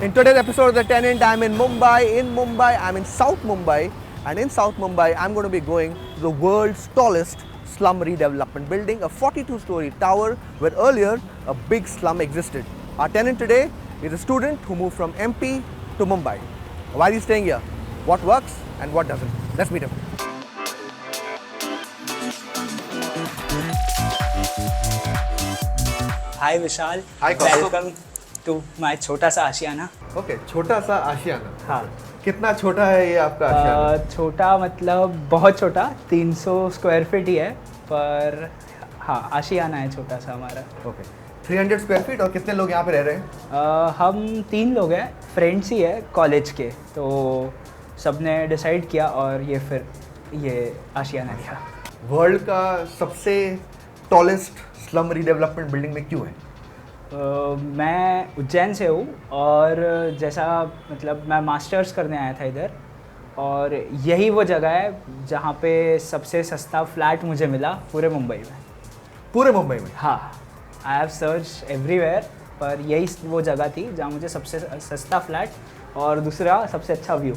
In today's episode of The Tenant, I'm in Mumbai. In Mumbai, I'm in South Mumbai. And in South Mumbai, I'm going to be going to the world's tallest slum redevelopment building, a 42-story tower where earlier a big slum existed. Our tenant today is a student who moved from MP to Mumbai. Why is he staying here? What works and what doesn't? Let's meet him. Hi Vishal. Hi, Kaustav. Welcome to my छोटा सा आशियाना. Okay, छोटा सा आशियाना. हाँ. कितना छोटा है ये आपका आशियाना? छोटा मतलब बहुत छोटा, 300 स्क्वायर फीट ही है, पर हाँ आशियाना है छोटा सा हमारा. Okay. 300 स्क्वायर फीट और कितने लोग यहाँ पे रह रहे हैं? हम 3 लोग हैं, फ्रेंड्स ही है कॉलेज के, तो सबने डिसाइड किया और ये आशियाना लिया. वर्ल्ड का सबसे टॉलेस्ट स्लम रीडेवलपमेंट बिल्डिंग में क्यों है? मैं उज्जैन से हूँ और जैसा मतलब मैं मास्टर्स करने आया था इधर, और यही वो जगह है जहाँ पे सबसे सस्ता फ्लैट मुझे मिला पूरे मुंबई में. पूरे मुंबई में? हाँ, आई हैव सर्च एवरीवेयर, पर यही वो जगह थी जहाँ मुझे सबसे सस्ता फ्लैट और दूसरा सबसे अच्छा व्यू.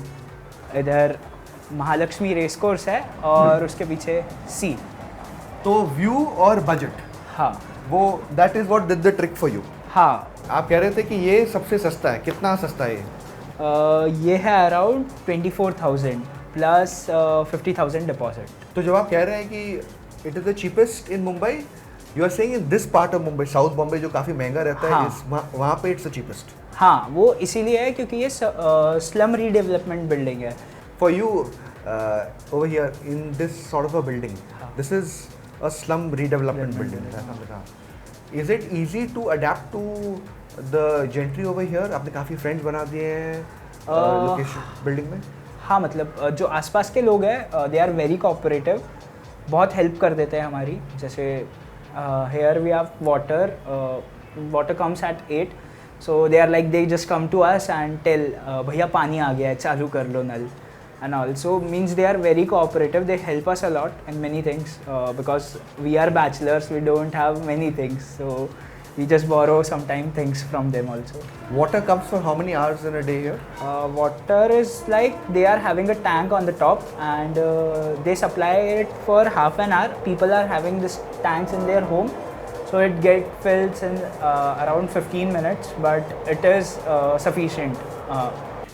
इधर महालक्ष्मी रेस कोर्स है और उसके पीछे सी. तो व्यू और बजट, हाँ वो that is what did the trick for you. हाँ. आप कह रहे थे कि ये सबसे सस्ता है. कितना सस्ता है ये? ये है अराउंड 24,000 प्लस 50,000 डिपॉजिट. तो जब आप कह रहे हैं कि it is the cheapest in Mumbai, you are saying in this part of Mumbai, south Bombay जो काफ़ी महंगा रहता है, हाँ. वहाँ पे इट्स द चीपेस्ट. हाँ, वो इसीलिए है क्योंकि ये स्लम रीडेवलपमेंट बिल्डिंग है. For you over here in this sort of a building, this is a slum redevelopment building. Is it easy to adapt to the gentry over here? आपने काफ़ी friends बना दिए हैं लोकेशन बिल्डिंग में. हाँ, मतलब जो आसपास के लोग हैं दे आर वेरी कोऑपरेटिव, बहुत हेल्प कर देते हैं हमारी. जैसे here we have water comes at 8, so they are like they just come to us and tell भैया पानी आ गया है, चालू कर लो नल. And also means they are very cooperative. They help us a lot in many things because we are bachelors. We don't have many things, so we just borrow sometimes things from them also. Water comes for how many hours in a day here? Water is like they are having a tank on the top and they supply it for half an hour. People are having this tanks in their home, so it get filled in around 15 minutes, but it is sufficient.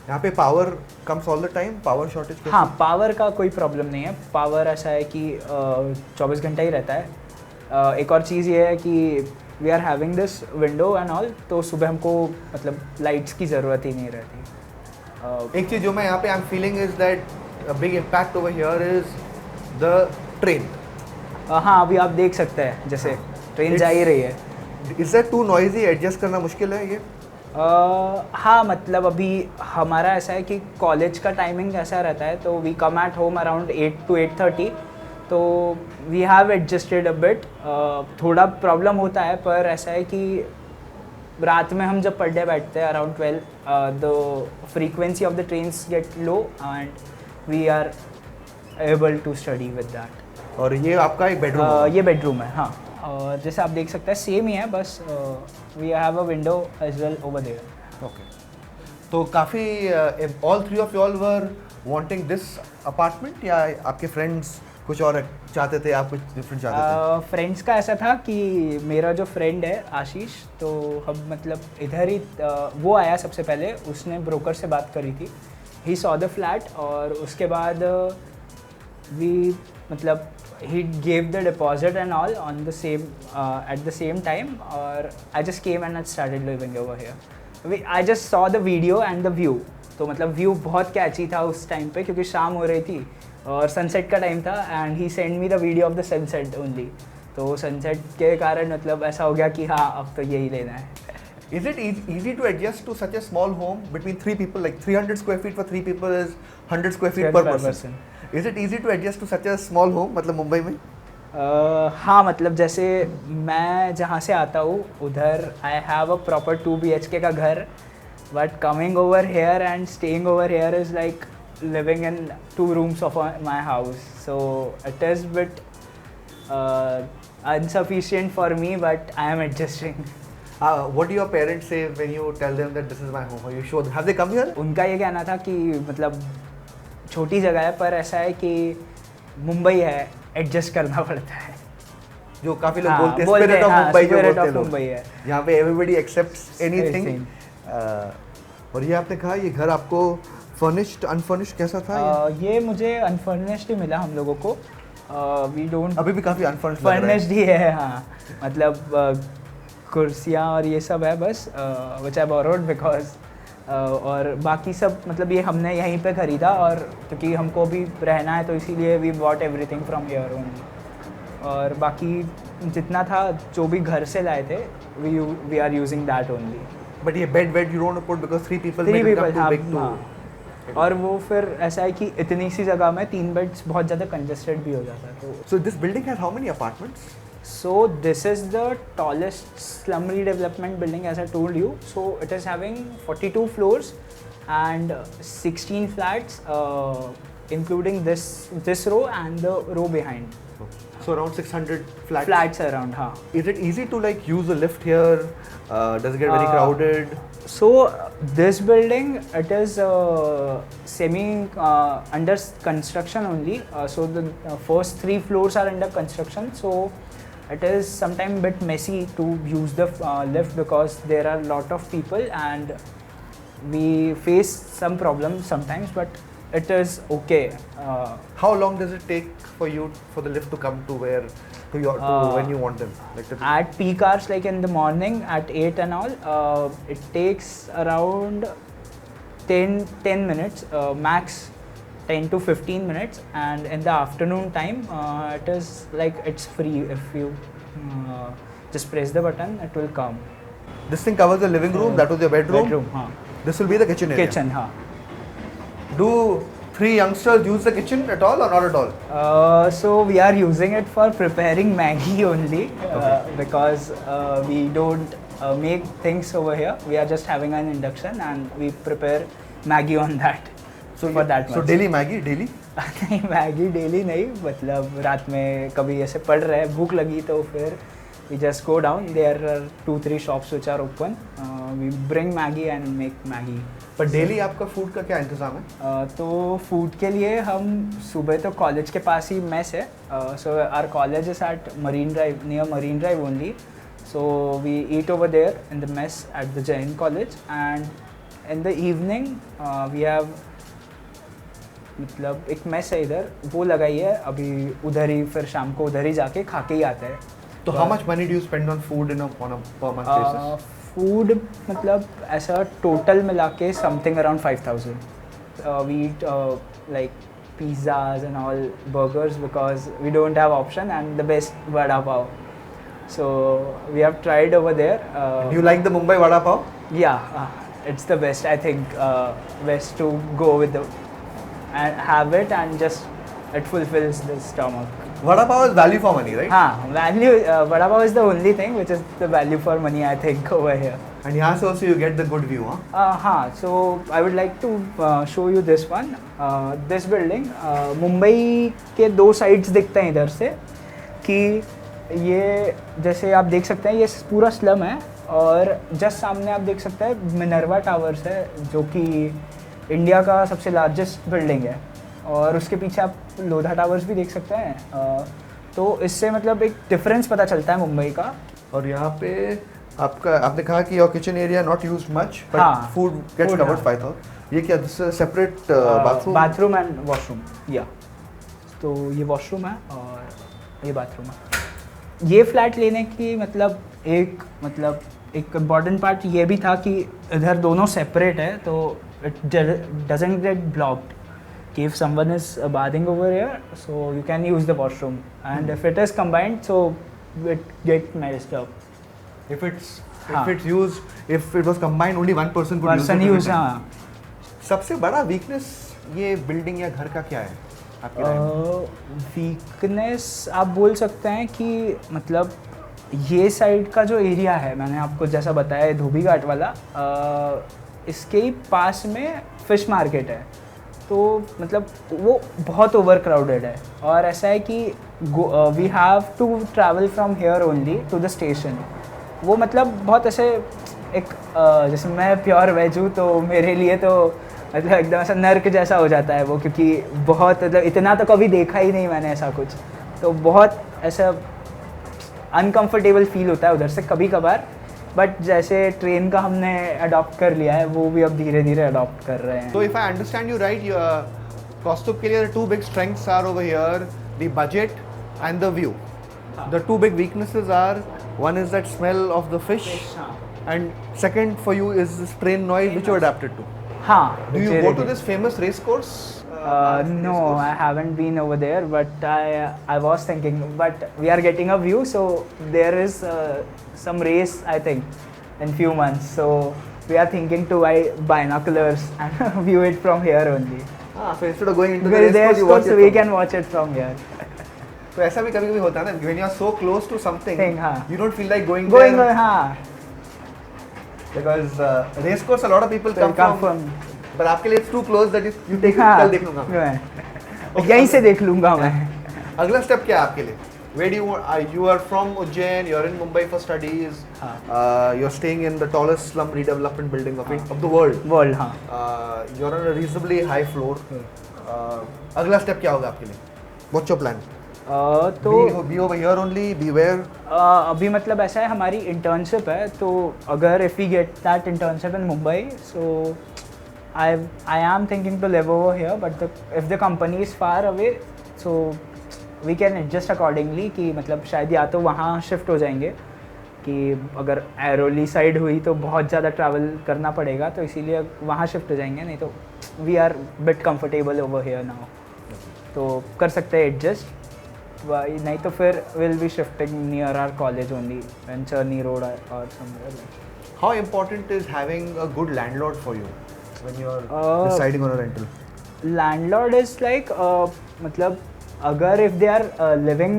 यहाँ पे power comes all the time, power shortage? हाँ, power का कोई problem नहीं है. Power ऐसा है कि 24 घंटा ही रहता है. एक और चीज़ ये है कि we are having this window and all, तो सुबह हमको मतलब लाइट्स की ज़रूरत ही नहीं रहती. एक चीज़ जो मैं यहाँ पे I am feeling is that a big impact over here is the train. हाँ, अभी आप देख सकते हैं जैसे ट्रेन जा ही रही है. Is that too noisy? Adjust करना मुश्किल है ये? हाँ, मतलब अभी हमारा ऐसा है कि कॉलेज का टाइमिंग ऐसा रहता है, तो we come at home around 8 to 8:30, तो we have adjusted a bit. थोड़ा प्रॉब्लम होता है, पर ऐसा है कि रात में हम जब पढ़ने बैठते हैं around 12, the frequency of the trains get low and we are able to study with that. और ये आपका एक बेडरूम? ये बेडरूम है. हाँ, और जैसे आप देख सकते हैं सेम ही है, बस we have a window as well over there. Okay. तो काफ़ी all three of you all were wanting this apartment, या आपके फ्रेंड्स कुछ और चाहते थे, आप कुछ डिफरेंट चाहते थे? फ्रेंड्स का ऐसा था कि मेरा जो फ्रेंड है आशीष, तो हम मतलब इधर ही वो आया सबसे पहले, उसने ब्रोकर से बात करी थी. ही सॉ द फ्लैट और उसके बाद वी मतलब he gave the deposit and all on the same at the same time, or I just came and I started living over here. I just saw the video and the view, तो मतलब view बहुत कैची था उस time पे क्योंकि शाम हो रही थी और सनसेट का टाइम था, and he send me the video of the sunset only. तो सनसेट के कारण मतलब ऐसा हो गया कि हाँ अब तो यही लेना है. Is it easy to adjust to such a small home between 3 people? Like 300 square feet for 3 people is 100 square feet per person. Is it easy to adjust to such a small home, मतलब मुंबई में? हाँ, मतलब जैसे मैं जहाँ से आता हूँ उधर I have a proper 2 BHK का घर, but coming over here and staying over here is like living in 2 rooms of my house, so it is bit insufficient for me, but I am adjusting. What do your parents say when you tell them that this is my home or you show them? Have they come here? उनका ये कहना था कि मतलब छोटी जगह है पर ऐसा है कि मुंबई है, एडजस्ट करना पड़ता है। जो काफी लोग हाँ, बोलते हैं बोलते स्पिरिट ऑफ हैं, हाँ, मुंबई जो spirit बोलते of लोग मुंबई है। यहाँ पे एवरीबडी एक्सेप्ट्स एनीथिंग। Everything। और ये आपने कहा ये घर आपको फर्निश्ड अनफर्निश्ड कैसा था? ये मुझे अनफर्निश्ड ही मिला हम लोगों को। वी डोंट अभी भी काफी अनफर्निश्ड लग रहा है। फर्निश्ड ही है, हाँ। मतलब कुर्सियाँ और ये सब है बस, विच आई बोरोड बिकॉज, और बाकी सब मतलब ये हमने यहीं पे खरीदा, और क्योंकि हमको भी रहना है तो इसीलिए we bought everything from here only. और बाकी जितना था जो भी घर से लाए थे we are using that only. But ये bed you don't put because 3 people three may become people, too big to हाँ। और वो फिर ऐसा है कि इतनी सी जगह में 3 बेड्स बहुत ज़्यादा कंजेस्टेड भी हो जाता है तो। So this building has how many apartments? So this is the tallest slum redevelopment building, as I told you. So it is having 42 floors and 16 flats, including this row and the row behind. So around 600 flats. Flats around, हाँ. Is it easy to like use a lift here? Does it get very crowded? So this building, it is semi under construction only. So the first 3 floors are under construction. So it is sometimes bit messy to use the lift because there are a lot of people and we face some problems sometimes, but it is okay. How long does it take for the lift to come to when you want them? Like At peak hours, like in the morning at 8 and all, it takes around 10 minutes, max 10 to 15 minutes, and in the afternoon time it is like it's free. If you just press the button, it will come. This thing covers the living room, that was your bedroom. हाँ. This will be the kitchen area. Kitchen, हाँ. Do 3 youngsters use the kitchen at all or not at all? So we are using it for preparing Maggie only, because we don't make things over here. We are just having an induction and we prepare Maggie on that. So for that So much. daily Maggie, daily? नहीं, Maggi daily नहीं, मतलब रात में कभी ऐसे पढ़ रहे, भूख लगी तो फिर we just go down. There are 2-3 shops which are open. We bring Maggie and make Maggie. पर डेली आपका फूड का क्या इंतजाम है? तो फूड के लिए हम सुबह तो कॉलेज के पास ही मेस है. So our college is at Marine Drive, near Marine Drive only. So we eat over there in the mess at the Jain College, and in the evening we have मतलब एक mess है इधर, वो लगाई है अभी, उधर ही फिर शाम को उधर ही जाके खा के ही आते हैं. तो how much money do you spend on food on a per month basis? Food मतलब ऐसा टोटल मिला के something around 5,000. We eat like pizzas and all, burgers, because we don't have option, and the best vada pav. So we have tried over there. Do you like the Mumbai vada pav? Yeah, it's the best. I think best to go with the and have it, and just it fulfills the stomach. Vada pav is value for money, right? हाँ, value. Vada pav is the only thing which is the value for money, I think, over here. And यहाँ से also you get the good view, huh? हाँ, so I would like to show you this one. This building, Mumbai के 2 sides दिखते हैं इधर से, कि ये जैसे आप देख सकते हैं ये पूरा स्लम है, और जस्ट सामने आप देख सकते हैं मिनर्वा टावर्स है, जो कि इंडिया का सबसे लार्जेस्ट बिल्डिंग है, और उसके पीछे आप लोधा टावर्स भी देख सकते हैं. तो इससे मतलब एक डिफरेंस पता चलता है मुंबई का. और यहाँ पे आपने कहा कि your kitchen area not used much, but food gets covered 5,000. ये क्या सेपरेट बाथरूम एंड वॉशरूम? या तो ये वॉशरूम है और ये बाथरूम है. ये फ्लैट लेने की मतलब एक इम्पॉर्टेंट पार्ट ये भी था कि इधर दोनों सेपरेट है, तो it doesn't get blocked. If someone is bathing over here, so you can use the washroom, and if it is combined, so it get messed up. If it was combined, only one person could use it. हाँ. सबसे बड़ा weakness ये building या घर का क्या है आपकी राय में? वीकनेस आप बोल सकते हैं कि मतलब ये साइड का जो एरिया है, मैंने आपको जैसा बताया धोबी घाट वाला, इसके ही पास में फिश मार्केट है, तो मतलब वो बहुत ओवर क्राउडेड है. और ऐसा है कि we have to travel from here only to the station, वो मतलब बहुत ऐसे एक जैसे मैं प्योर वेज हूँ तो मेरे लिए तो मतलब एकदम ऐसा नर्क जैसा हो जाता है वो, क्योंकि बहुत मतलब इतना तो कभी देखा ही नहीं मैंने ऐसा कुछ, तो बहुत ऐसा अनकंफर्टेबल फील होता है उधर से कभी कभार। बट जैसे ट्रेन का हमने अडॉप्ट कर लिया है, वो भी अब धीरे धीरे अडॉप्ट कर रहे हैं। So if I understand you right, Kaustubh के लिए the two big strengths are over here, the budget and the view. The two big weaknesses are, one is that smell of the fish, and second for you is this train noise which you adapted to. हाँ. Do you go to this famous race course? No, I haven't been over there, but I was thinking, but we are getting a view, so there is some race I think in few months, so we are thinking to buy binoculars and view it from here only. So instead of going into the Because race course, you watch it we from can watch it from here. तो ऐसा भी कभी-कभी होता है ना, when you are so close to something, हाँ. you don't feel like going there. हाँ. Because race course, a lot of people come from. But आपके लिए it's too close that you take कल देख लूँगा मैं. यहीं से देख लूँगा मैं. अगला step क्या है आपके लिए? Where do you want? You are from Ujjain. You are in Mumbai for studies. You are staying in the tallest slum redevelopment building of the world. World, हाँ. You are on a reasonably high floor. अगला step क्या होगा आपके लिए? What's your plan? तो be over here only, be where? अभी मतलब ऐसा है, हमारी इंटर्नशिप है, तो अगर if we get that internship in Mumbai, so I am thinking to live over here, but if the company is far away, so we can adjust accordingly कि मतलब शायद या तो वहाँ शिफ्ट हो जाएंगे, कि अगर एरोली साइड हुई तो बहुत ज़्यादा ट्रैवल करना पड़ेगा, तो इसीलिए वहाँ शिफ्ट हो जाएंगे, नहीं तो we are bit comfortable over here now, तो कर सकते हैं एडजस्ट, नहीं तो फिर will be shifting near our college only in Charni road और somewhere like. How important is having a good landlord for you when you are deciding on a rental? Landlord is like मतलब अगर if they are living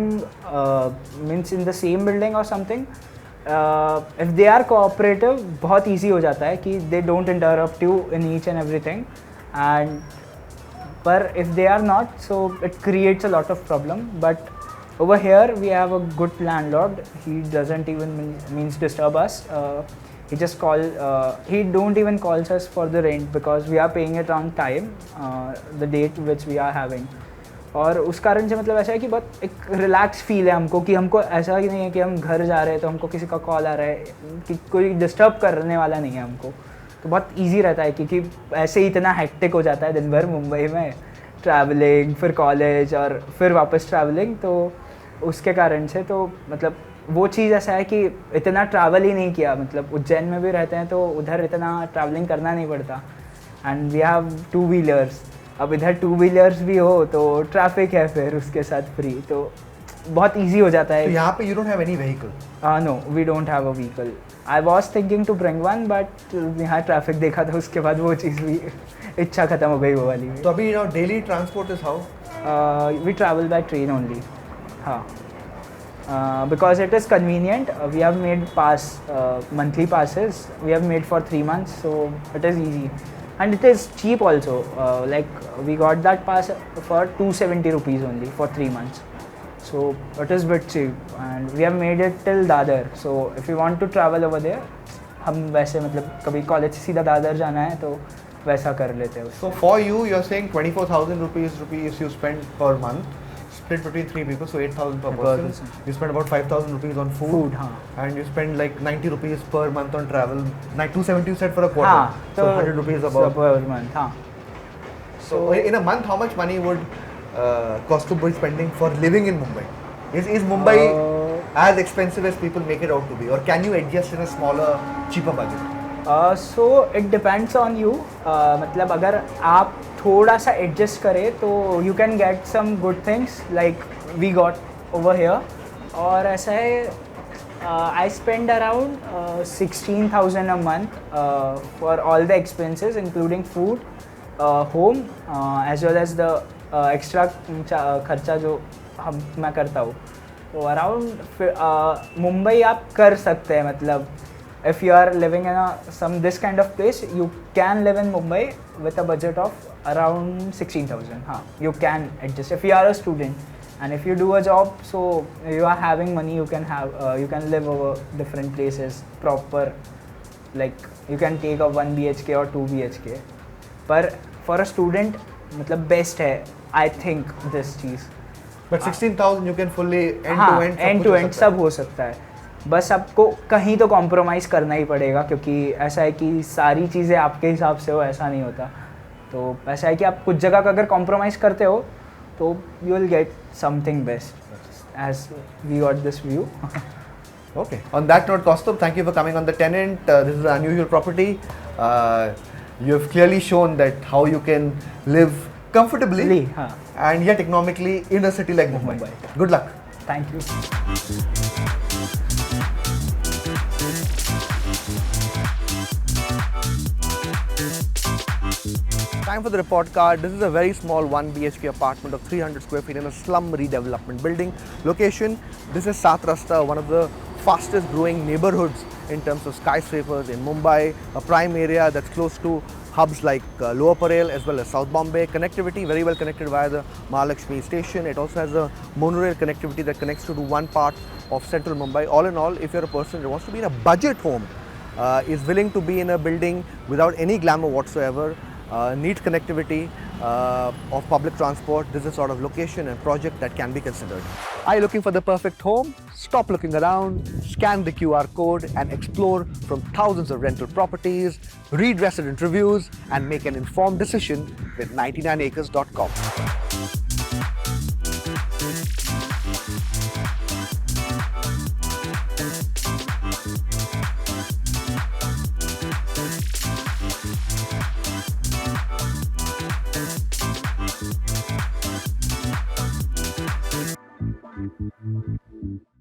means in the same building or something, if they are cooperative बहुत easy हो जाता है कि they don't interrupt you in each and everything, and but if they are not, so it creates a lot of problem. But over here we have a good landlord. He doesn't even means disturb us. He just he don't even calls us for the rent because we are paying it on time, the date which we are having. और उस कारण से मतलब ऐसा है कि बहुत एक रिलैक्स फील है हमको, कि हमको ऐसा ही नहीं है कि हम घर जा रहे हैं तो हमको किसी का कॉल आ रहा है, कि कोई डिस्टर्ब करने वाला नहीं है हमको, तो बहुत इजी रहता है, क्योंकि ऐसे ही इतना हेक्टिक हो जाता है दिन भर मुंबई में, ट्रैवलिंग, फिर कॉलेज और फिर वापस ट्रैवलिंग, तो उसके कारण से तो मतलब वो चीज़ ऐसा है कि इतना ट्रैवल ही नहीं किया, मतलब उज्जैन में भी रहते हैं तो उधर इतना ट्रैवलिंग करना नहीं पड़ता, एंड वी हैव 2 व्हीलर्स, अब इधर 2 व्हीलर्स भी हो तो ट्रैफिक है फिर उसके साथ फ्री, तो बहुत इजी हो जाता है। तो यहाँ पे you don't have any vehicle? No, we don't have a vehicle. I was thinking to bring one, but यहाँ ट्रैफिक देखा था, उसके बाद वो चीज़ भी इच्छा खत्म हो गई वो वाली भी। तो अभी now daily transport is how? We travel by train only. हाँ. Because it is convenient. We have made monthly passes. We have made for 3 months, so it is easy. And it is cheap also. Like we got that pass for 270 rupees only for 3 months. So it is bit cheap, and we have made it till Dadar. So if you want to travel over there, हम वैसे मतलब कभी college से सीधा दादर जाना है तो वैसा कर लेते हैं। So for you, you are saying 24,000 rupees you spend per month, split between 3 people, so 8,000 per person. You spend about 5,000 rupees on food, हाँ. And you spend like 90 rupees per month on travel. 270 you said for a quarter, हाँ, so 100 rupees about per month. हाँ. So in a month, how much money would Kaustubh be spending for living in Mumbai? Is Mumbai as expensive as people make it out to be, or can you adjust in a smaller, cheaper budget? So it depends on you. मतलब अगर आप थोड़ा सा adjust करें तो you can get some good things like we got over here. और ऐसा है, I spend around 16,000 a month for all the expenses including food, home, as well as the extra खर्चा जो मैं करता हूँ, तो अराउंड मुंबई आप कर सकते हैं, मतलब if you are living in this kind of place, you can live in Mumbai with a budget of around 16,000. हाँ, you can adjust if you are a student. And if you do a job, so you are having money, you can have you can live over different places proper, like you can take a 1 BHK or 2 BHK. पर for a student मतलब best है I think this cheese. But 16,000 you can fully हाँ, end to end सब हो सकता है. बस आपको कहीं तो कॉम्प्रोमाइज़ करना ही पड़ेगा, क्योंकि ऐसा है कि सारी चीज़ें आपके हिसाब से हो ऐसा नहीं होता. तो ऐसा है कि आप कुछ जगह का अगर कॉम्प्रोमाइज़ करते हो तो you will get something best, as we got this view. Okay. On that note, Kaustubh, thank you for coming on The Tenant. This is an unusual property. You have clearly shown that how you can live comfortably हाँ. and yet economically in a city like Mumbai. Mumbai. Good luck. Thank you. Time for the report card. This is a very small 1 BHK apartment of 300 square feet in a slum redevelopment building. Location, this is Sat Rasta, one of the fastest growing neighborhoods in terms of skyscrapers in Mumbai, a prime area that's close to hubs like Lower Parel as well as South Bombay. Connectivity, very well connected via the Mahalakshmi station. It also has a monorail connectivity that connects to one part of central Mumbai. All in all, if you're a person who wants to be in a budget home, is willing to be in a building without any glamour whatsoever, neat connectivity of public transport, this is a sort of location and project that can be considered. Are you looking for the perfect home? Stop looking around, scan the QR code and explore from thousands of rental properties, read resident reviews and make an informed decision with 99acres.com.